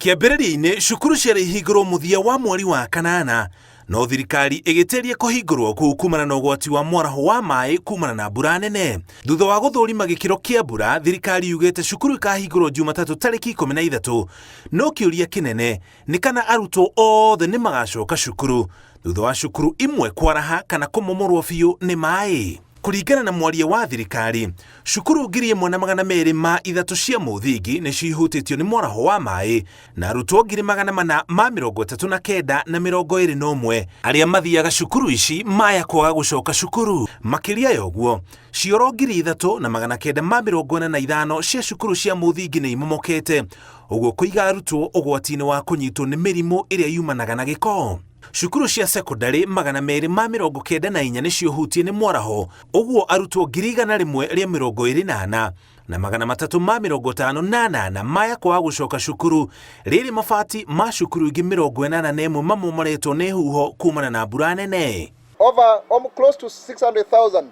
Kĩambĩrĩria-inĩ cukuru ciarĩ ihingũrwo mũthia wa mweri wa kanana, no thirikari ĩgĩtĩria kũhingũrwo kũu kumana na ũgwati wa mwaraho wa maĩ kumana na mbura nene. Thutha wa gũthũrima gĩkĩro kĩa mbura, thirikari yugĩte cukuru ikahingũrwo Jumatatũ tarĩki 13, no kĩũria kĩnene nĩ kana arutwo othe nĩ magacoka cukuru thutha wa cukuru imwe kwaraha kana kũmomorwo biũ nĩ maĩ. Kũringana na mwaria wa thirikari, cukuru 1,203 cia mũthingi nĩ cihutĩtio nĩ mwaraho wa maĩ na arutwo 439,121 arĩa mathiaga cukuru ici maya kwaga gũcoka cukuru. Makĩria ya ũguo, cioro 3,945 cia cukuru cia mũthingi nĩ imomokete, ũguo kũiga arutwo ũgwati-inĩ wa kũnyitwo nĩ mĩrimũ ĩrĩa yumanaga na gĩko. Cukuru cia secondary 294 nĩ ciohutie nĩ mwaraho, ũguo arutwo 124 na 358 maya kwaga gũcoka cukuru, rĩrĩ mabati ma cukuru ingĩ 81 mamomoretwo nĩ huho kumana na mbura nene. Over close to 600,000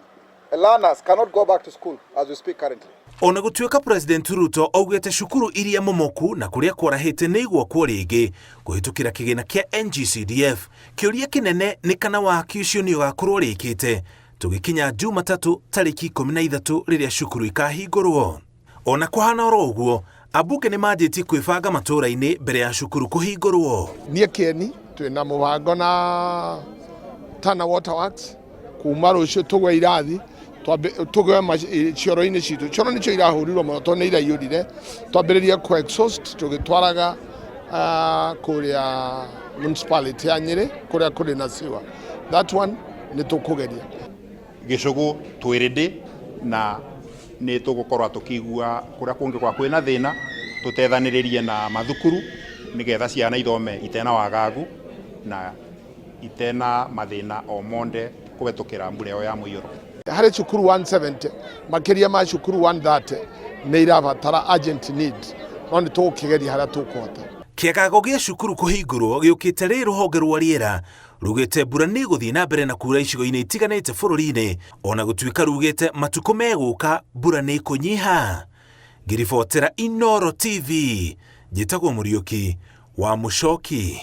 learners cannot go back to school as we speak currently. Ona gũtuĩka President Ruto augĩte cukuru iria momoku na kũrĩa kwarahĩte nĩ igwakwo rĩngĩ kũhĩtũkĩra kĩgĩna kĩa NG-CDF, kĩũria kĩnene nĩ kana waki ũcio nĩ ũgakorwo rĩkĩte tũgĩkinya Jumatatũ tarĩki 13 rĩrĩa cukuru ikahingũrwo. Ona kũhana oro ũguo, ambunge nĩ manjĩtie kwĩbanga matũũra-inĩ mbere ya cukuru kũhingũrwo. Niĩ Kĩeni twĩna mũbango na Tana Waterworks kuma rũciũ tũgwe irathi tũgwe cioro-inĩ citũ. Cioro nĩcio irahũrirwo mũno tondũ nĩ iraiyũrire, twambĩrĩrie kũ exhaust tũgĩtwaraga kũrĩa municipality ya Nyĩrĩ kũrĩa kũrĩ na sewer. That one nĩ tũkũgeria. Gĩcũgũ twĩrĩndĩ na nĩ tũgũkorwo tũkĩigua kũrĩa kũngĩkorwo kwĩna thĩna, tũtethanĩrĩrie na mathukuru nĩgetha ciana ithome itena wagagu na itena mathĩna o monde kũhetũkĩra mbura ĩyo ya mũiyũro. Harĩ cukuru 170 makĩria ma cukuru 130 nĩ irabatara urgent need, no nĩ tũgũkĩgeria harĩa tũkũhota. Kĩagago gĩa cukuru kũhingũrwo gĩũkĩte rĩ rũhonge rwa rĩera rugĩte mbura nĩ gũthiĩ na mbere na kura icigo-inĩ itiganĩte bũrũri-inĩ, ona gũtuĩka rugĩte matukũ megũka mbura nĩ kũnyiha. Ngĩribotera Inooro TV, njĩtagwo Mũriũki wa Mũchoki.